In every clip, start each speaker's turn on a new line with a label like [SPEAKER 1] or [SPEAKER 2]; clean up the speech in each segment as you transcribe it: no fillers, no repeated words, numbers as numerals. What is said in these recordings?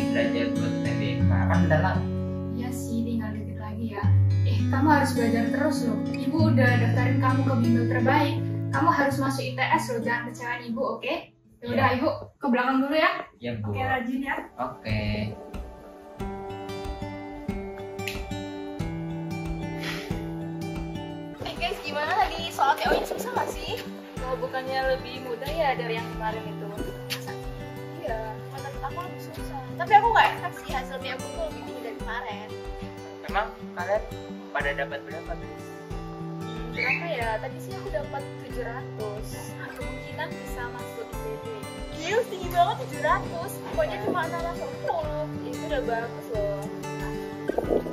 [SPEAKER 1] lagi belajar buat UTBK, kan bentar lagi.
[SPEAKER 2] Iya sih, tinggal dikit lagi ya. Kamu harus belajar terus loh. Ibu udah daftarin kamu ke bimbel terbaik. Kamu harus masuk ITS loh, jangan kecewain ibu, oke? Yaudah,
[SPEAKER 1] Iya.
[SPEAKER 2] ibu ke belakang dulu ya.
[SPEAKER 1] Ya Bu.
[SPEAKER 2] Oke, rajin ya.
[SPEAKER 1] Oke.
[SPEAKER 3] Guys, gimana tadi soal TO-nya susah gak sih? Oh, bukannya lebih mudah ya dari yang kemarin itu? Iya, menurut aku lebih susah. Tapi aku gak enak sih, hasil TO aku tuh lebih tinggi dari kemarin.
[SPEAKER 1] Emang kalian pada dapat berapa guys?
[SPEAKER 3] Berapa ya? Tadi sih aku dapat 700. Kemungkinan bisa masuk ITB. Gila, tinggi banget 700. Pokoknya cuma 610. Itu udah bagus loh.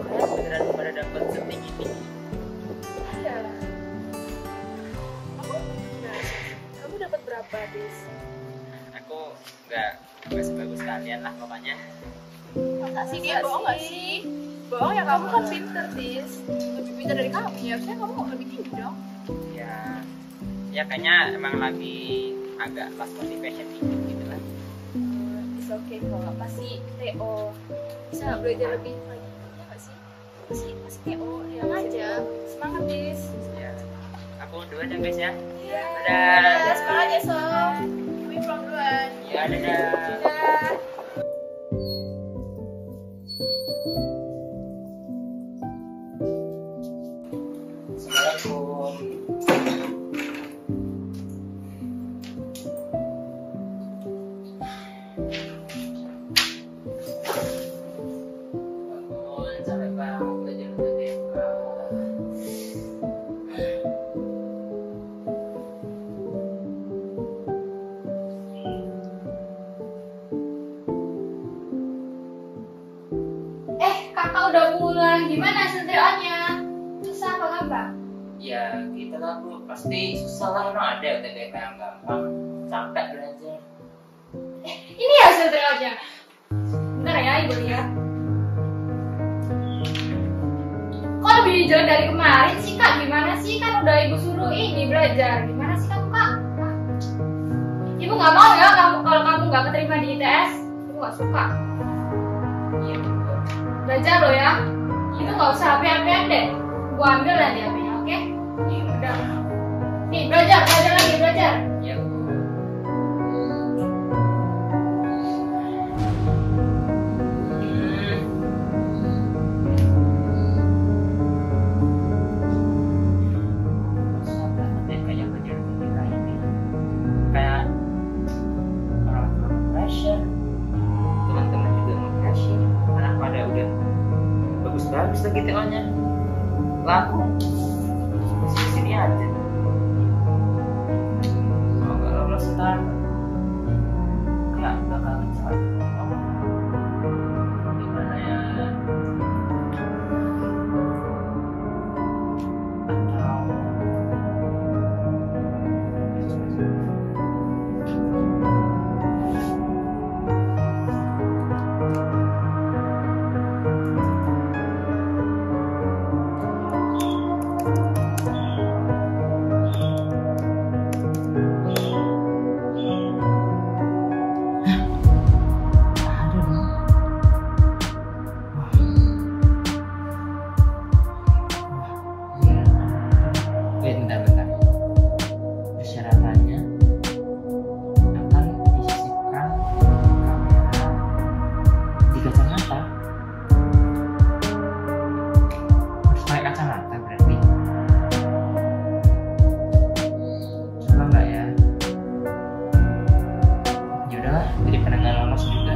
[SPEAKER 1] Kalian beneran pada dapat setinggi ini?
[SPEAKER 3] Iya. Kamu dapat berapa, Dis?
[SPEAKER 1] Aku nggak sebagus kalian lah pokoknya.
[SPEAKER 3] Masa sih dia bohong gak sih? Bohong ya, kamu kan pinter, Dis. Lebih pinter dari kami, ya harusnya kamu lebih tinggi dong.
[SPEAKER 1] Ya kayaknya emang lagi agak pas motivation dikit gitu lah.
[SPEAKER 3] It's okay kok, pasti TO bisa belajar lebih lagi, ya gak sih? Pasti TO, ya aja. Semangat, Dis.
[SPEAKER 1] Ya, aku duluan ya guys ya.
[SPEAKER 3] Iya.
[SPEAKER 1] Dadah.
[SPEAKER 3] Semangat ya, Sob. Kami pulang duluan.
[SPEAKER 1] Ya dadah.
[SPEAKER 3] Dadah.
[SPEAKER 1] Assalamualaikum. Bangun, sampai bangun belajar UTBK.
[SPEAKER 2] Kakak udah pulang. Gimana hasil TO-nya? Susah apa gampang?
[SPEAKER 1] Ya gitu lah Bu, pasti susah lah, emang ada UTBK yang gampang. Capek belajar.
[SPEAKER 2] Ini hasil TO-nya. Bentar ya, ibu lihat. Kok lebih jelek dari kemarin sih, Kak? Gimana sih? Kan udah ibu suruh ini belajar. Gimana sih kamu, Kak? Ibu nggak mau ya kalau kamu nggak keterima di ITS. Ibu nggak suka.
[SPEAKER 1] Iya Bu.
[SPEAKER 2] Belajar lo ya. Itu nggak usah HP-HP-an deh. Gua ambil nanti HP-nya, oke?
[SPEAKER 1] Iya
[SPEAKER 2] Udah. Nih, belajar lagi, belajar.
[SPEAKER 1] Iya Bu. Susah banget ya kayak belajar UTBK ini. Kayak orang tua pressure, teman-teman juga pressure, anak pada udah bagus-bagus lagi TO-nya. Laku di sini aja. Kalau nggak lolos ntar nggak bakal ngecek. Gimana ya? Atau bentar. Persyaratannya akan disisipkan kamera 3 kacamata. Harus pakai kacamata berarti. Coba nggak ya? Ya udahlah, daripada nggak lolos juga.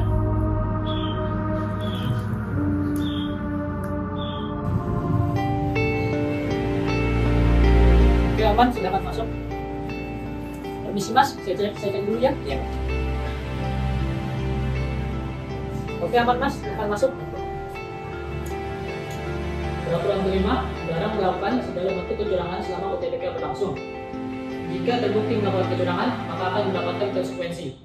[SPEAKER 4] Oke aman, silakan masuk. Permisi Mas, saya cek dulu ya.
[SPEAKER 1] Ya.
[SPEAKER 4] Oke aman Mas, silakan masuk. Peraturan kelima, barang melakukan segala bentuk kecurangan selama UTBK berlangsung. Jika terbukti melakukan kecurangan, maka akan mendapatkan konsekuensi.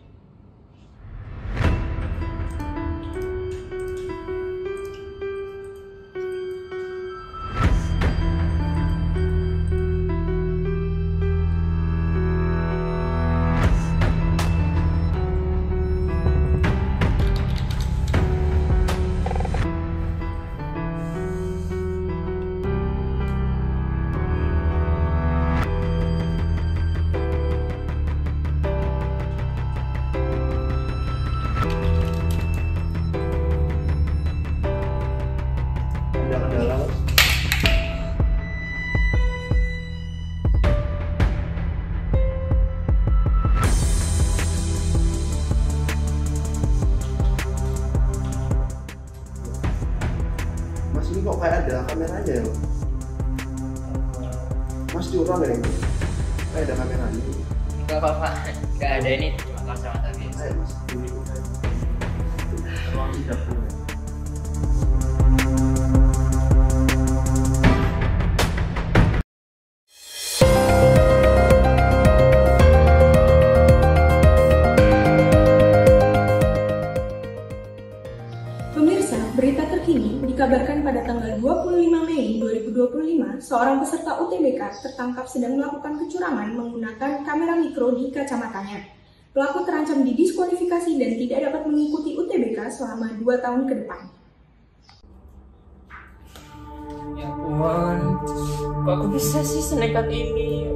[SPEAKER 5] kok kayak ada kameranya ya? Mas curang ya ini? Kayak ada kameranya.
[SPEAKER 1] Enggak apa-apa, enggak ada, ini cuma kacamata biasa.
[SPEAKER 5] Ayo mas, ini ruang dapur.
[SPEAKER 6] Pemirsa, berita terkini dikabarkan pada tanggal 25 Mei 2025, seorang peserta UTBK tertangkap sedang melakukan kecurangan menggunakan kamera mikro di kacamatanya. Pelaku terancam didiskualifikasi dan tidak dapat mengikuti UTBK selama 2 tahun ke depan.
[SPEAKER 1] Ya ampun, kok aku bisa sih senekat ini?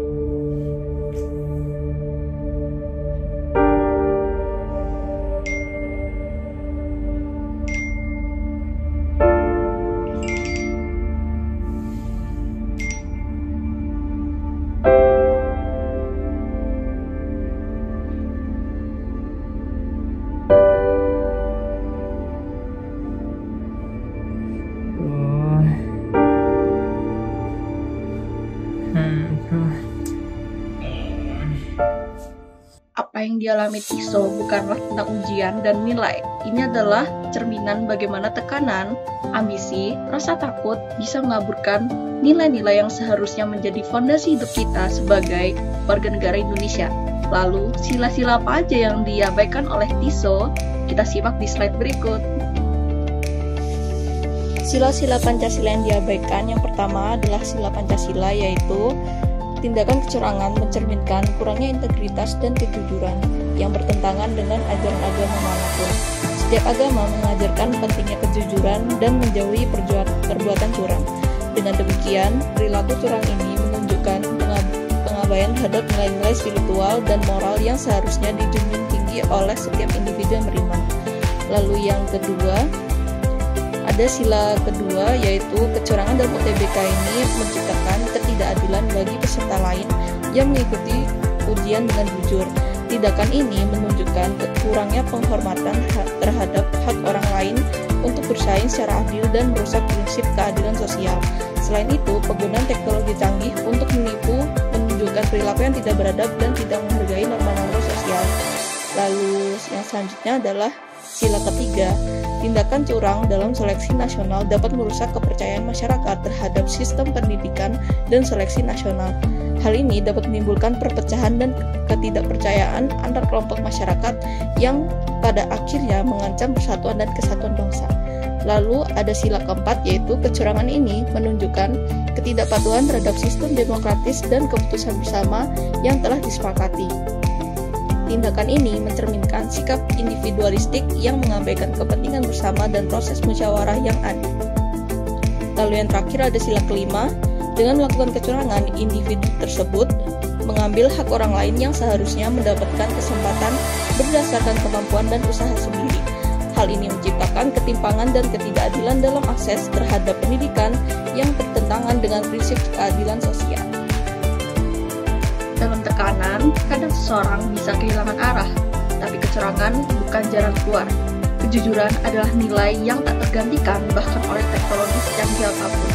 [SPEAKER 7] Apa yang dialami Tiso bukanlah tentang ujian dan nilai. Ini adalah cerminan bagaimana tekanan, ambisi, rasa takut bisa mengaburkan nilai-nilai yang seharusnya menjadi fondasi hidup kita sebagai warga negara Indonesia. Lalu, sila-sila apa aja yang diabaikan oleh Tiso? Kita simak di slide berikut. Sila-sila Pancasila yang diabaikan yang pertama adalah sila Pancasila, yaitu tindakan kecurangan mencerminkan kurangnya integritas dan kejujuran yang bertentangan dengan ajaran agama manapun. Setiap agama mengajarkan pentingnya kejujuran dan menjauhi perbuatan curang. Dengan demikian, perilaku curang ini menunjukkan pengabaian terhadap nilai-nilai spiritual dan moral yang seharusnya dijunjung tinggi oleh setiap individu yang beriman. Lalu yang kedua, ada sila kedua, yaitu kecurangan dalam UTBK ini menciptakan ketidakadilan bagi peserta lain yang mengikuti ujian dengan jujur. Tindakan ini menunjukkan kurangnya penghormatan terhadap hak orang lain untuk bersaing secara adil dan merusak prinsip keadilan sosial. Selain itu, penggunaan teknologi canggih untuk menipu menunjukkan perilaku yang tidak beradab dan tidak menghargai norma-norma sosial. Lalu yang selanjutnya adalah sila ketiga, tindakan curang dalam seleksi nasional dapat merusak kepercayaan masyarakat terhadap sistem pendidikan dan seleksi nasional. Hal ini dapat menimbulkan perpecahan dan ketidakpercayaan antar kelompok masyarakat yang pada akhirnya mengancam persatuan dan kesatuan bangsa. Lalu ada sila keempat, yaitu kecurangan ini menunjukkan ketidakpatuhan terhadap sistem demokratis dan keputusan bersama yang telah disepakati. Tindakan ini mencerminkan sikap individualistik yang mengabaikan kepentingan bersama dan proses musyawarah yang adil. Lalu yang terakhir ada sila kelima, dengan melakukan kecurangan, individu tersebut mengambil hak orang lain yang seharusnya mendapatkan kesempatan berdasarkan kemampuan dan usaha sendiri. Hal ini menciptakan ketimpangan dan ketidakadilan dalam akses terhadap pendidikan yang bertentangan dengan prinsip keadilan sosial. Dalam tekanan, kadang seseorang bisa kehilangan arah, tapi kecurangan bukan jalan keluar. Kejujuran adalah nilai yang tak tergantikan bahkan oleh teknologi secanggih apapun.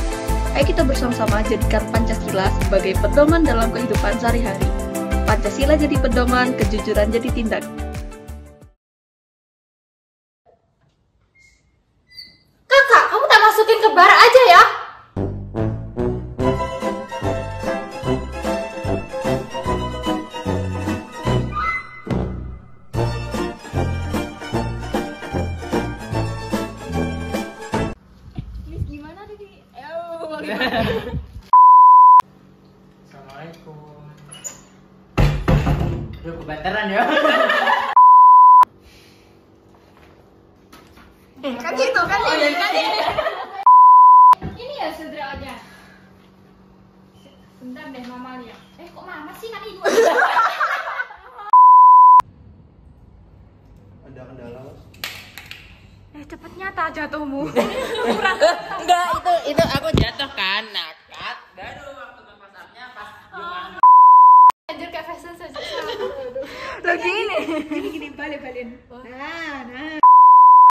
[SPEAKER 7] Ayo kita bersama-sama jadikan Pancasila sebagai pedoman dalam kehidupan sehari-hari. Pancasila jadi pedoman, kejujuran jadi tindak.
[SPEAKER 2] Kakak, kamu tak masukin ke bar aja ya?
[SPEAKER 1] Assalamualaikum. Duh, kebanteran ya.
[SPEAKER 3] Kan gitu kan?
[SPEAKER 1] Oh, iya, kan.
[SPEAKER 2] Ini ya saudaranya. Bentar deh, mama lihat. Kok mama sih kan ibu?
[SPEAKER 5] Ada kendala mas?
[SPEAKER 2] Cepet nyata jatuhmu.
[SPEAKER 1] Enggak, itu aku jatuh kan, nakat. Baru waktu ke pasarnya pas gimana?
[SPEAKER 2] Anjir kayak fashion saja.
[SPEAKER 3] Lagi ini.
[SPEAKER 6] Gini balik-balikin. Nah.